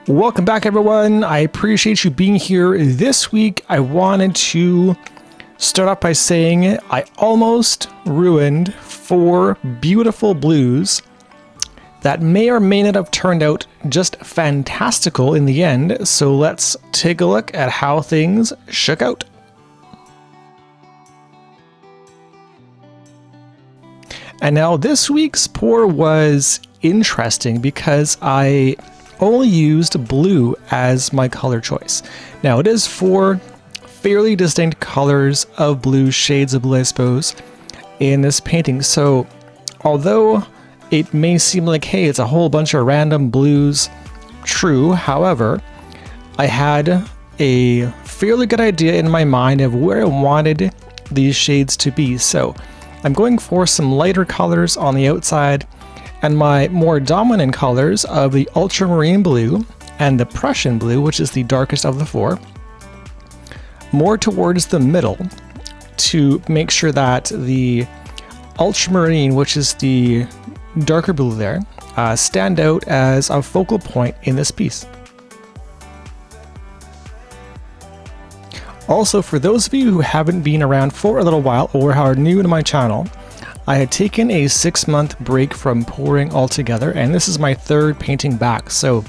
Welcome back, everyone. I appreciate you being here. This week, I wanted to start off by saying I almost ruined 4 beautiful blues that may or may not have turned out just fantastical in the end. So let's take a look at how things shook out. And now this week's pour was interesting because I only used blue as my color choice. Now it is 4 fairly distinct colors of blue, shades of blue I suppose, in this painting. So although it may seem like, hey, it's a whole bunch of random blues, true, however, I had a fairly good idea in my mind of where I wanted these shades to be. So I'm going for some lighter colors on the outside, and my more dominant colors of the ultramarine blue and the Prussian blue, which is the darkest of the 4, more towards the middle to make sure that the ultramarine, which is the darker blue there, stand out as a focal point in this piece. Also, for those of you who haven't been around for a little while or are new to my channel, I had taken a 6-month break from pouring altogether, and this is my 3rd painting back. So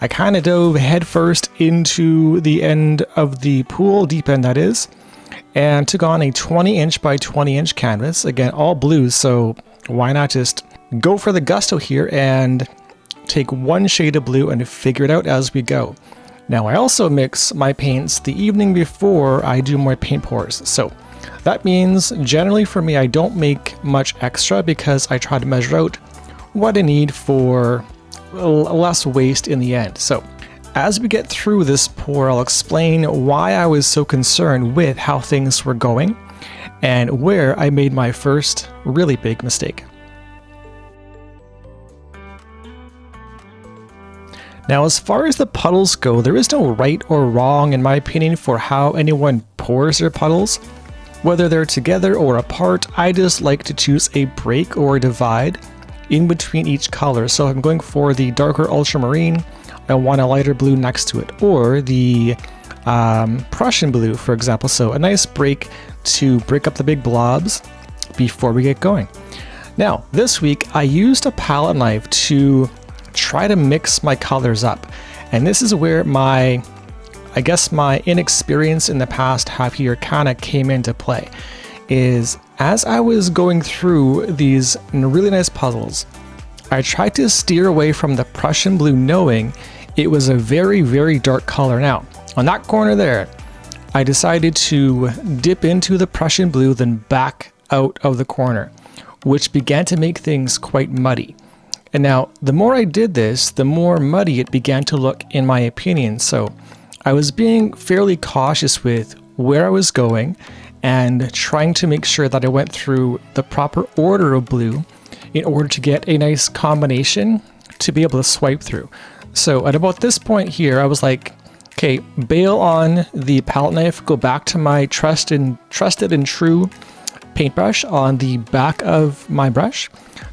I kind of dove headfirst into the end of the pool, deep end that is, and took on a 20-inch by 20-inch canvas. Again, all blues, so why not just go for the gusto here and take one shade of blue and figure it out as we go. Now I also mix my paints the evening before I do my paint pours. So that means generally for me, I don't make much extra because I try to measure out what I need for less waste in the end. So as we get through this pour, I'll explain why I was so concerned with how things were going and where I made my first really big mistake. Now, as far as the puddles go, there is no right or wrong, in my opinion, for how anyone pours their puddles. Whether they're together or apart, I just like to choose a break or a divide in between each color. So if I'm going for the darker ultramarine, I want a lighter blue next to it, or the Prussian blue, for example. So a nice break to break up the big blobs before we get going. Now, this week I used a palette knife to try to mix my colors up, and this is where my inexperience in the past half year kind of came into play. Is as I was going through these really nice puzzles, I tried to steer away from the Prussian blue, knowing it was a very, very dark color. Now on that corner there, I decided to dip into the Prussian blue, then back out of the corner, which began to make things quite muddy. And now, the more I did this, the more muddy it began to look, in my opinion. So I was being fairly cautious with where I was going and trying to make sure that I went through the proper order of blue in order to get a nice combination to be able to swipe through. So at about this point here, I was like, okay, bail on the palette knife, go back to my trusted and true paintbrush on the back of my brush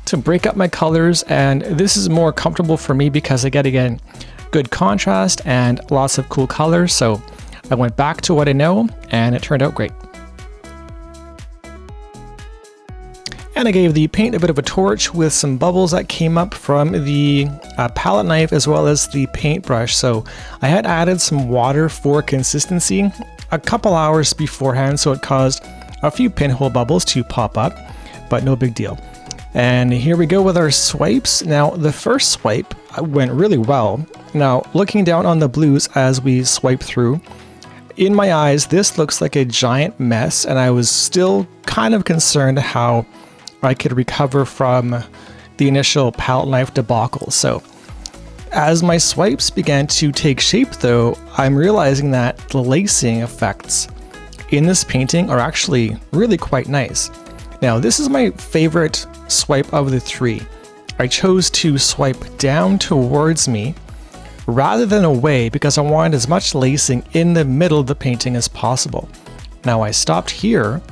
to break up my colors, and this is more comfortable for me because I get, again, good contrast and lots of cool colors. So I went back to what I know, and it turned out great. And I gave the paint a bit of a torch with some bubbles that came up from the palette knife as well as the paintbrush. So I had added some water for consistency a couple hours beforehand, so it caused a few pinhole bubbles to pop up, but no big deal. And here we go with our swipes. Now, the first swipe went really well. Now, looking down on the blues as we swipe through, in my eyes, this looks like a giant mess, and I was still kind of concerned how I could recover from the initial palette knife debacle. So, as my swipes began to take shape though, I'm realizing that the lacing effects in this painting are actually really quite nice. Now, this is my favorite swipe of the 3. I chose to swipe down towards me rather than away because I wanted as much lacing in the middle of the painting as possible. Now I stopped here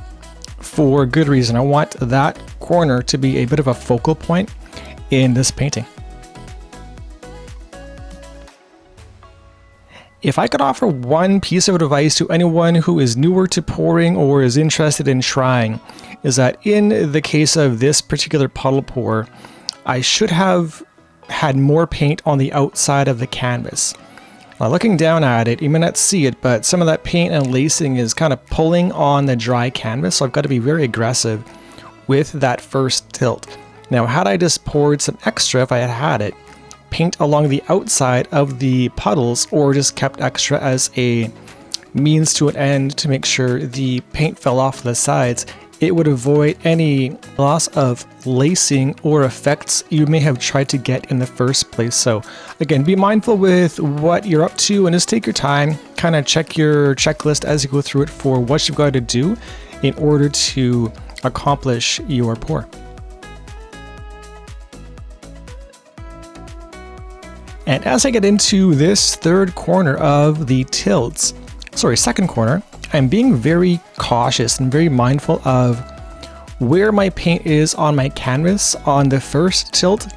for good reason. I want that corner to be a bit of a focal point in this painting. If I could offer one piece of advice to anyone who is newer to pouring or is interested in trying, is that in the case of this particular puddle pour, I should have had more paint on the outside of the canvas. Now, looking down at it, you may not see it, but some of that paint and lacing is kind of pulling on the dry canvas, so I've got to be very aggressive with that first tilt. Now, had I just poured some extra, if I had had it, paint along the outside of the puddles, or just kept extra as a means to an end to make sure the paint fell off the sides, it would avoid any loss of lacing or effects you may have tried to get in the first place. So again, be mindful with what you're up to and just take your time, kind of check your checklist as you go through it for what you've got to do in order to accomplish your pour. And as I get into this third corner of the tilts, second corner, I'm being very cautious and very mindful of where my paint is on my canvas. On the first tilt,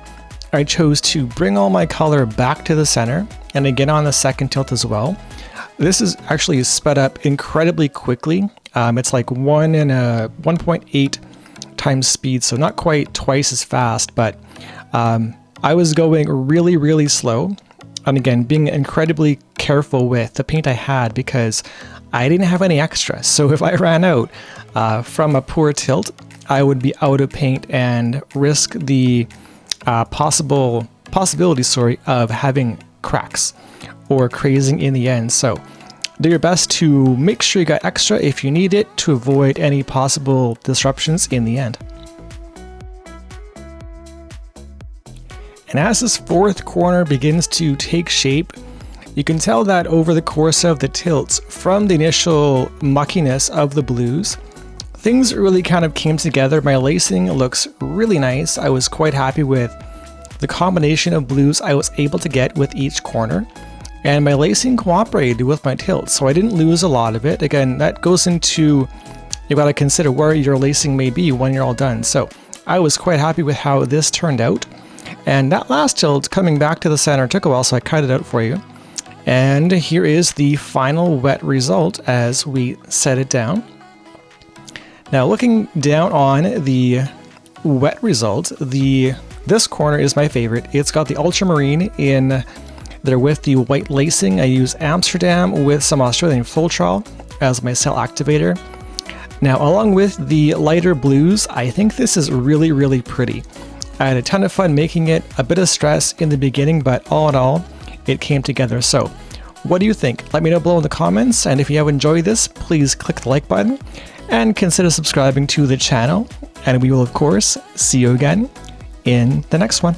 I chose to bring all my color back to the center, and again on the second tilt as well. This is actually sped up incredibly quickly. It's like 1.8 times speed, so not quite twice as fast, but I was going really, really slow. And again, being incredibly careful with the paint I had because I didn't have any extra. So if I ran out from a poor tilt, I would be out of paint and risk the possibility of having cracks or crazing in the end. So do your best to make sure you got extra if you need it to avoid any possible disruptions in the end. And as this fourth corner begins to take shape, you can tell that over the course of the tilts, from the initial muckiness of the blues, things really kind of came together. My lacing looks really nice. I was quite happy with the combination of blues I was able to get with each corner, and my lacing cooperated with my tilts, so I didn't lose a lot of it. Again, that goes into, you've got to consider where your lacing may be when you're all done. So I was quite happy with how this turned out. And that last tilt coming back to the center took a while, so I cut it out for you. And here is the final wet result as we set it down. Now looking down on the wet result, this corner is my favorite. It's got the ultramarine in there with the white lacing. I use Amsterdam with some Australian Filtrol as my cell activator. Now along with the lighter blues, I think this is really, really pretty. I had a ton of fun making it, a bit of stress in the beginning, but all in all, it came together. So what do you think? Let me know below in the comments, and if you have enjoyed this, please click the like button and consider subscribing to the channel, and we will of course see you again in the next one.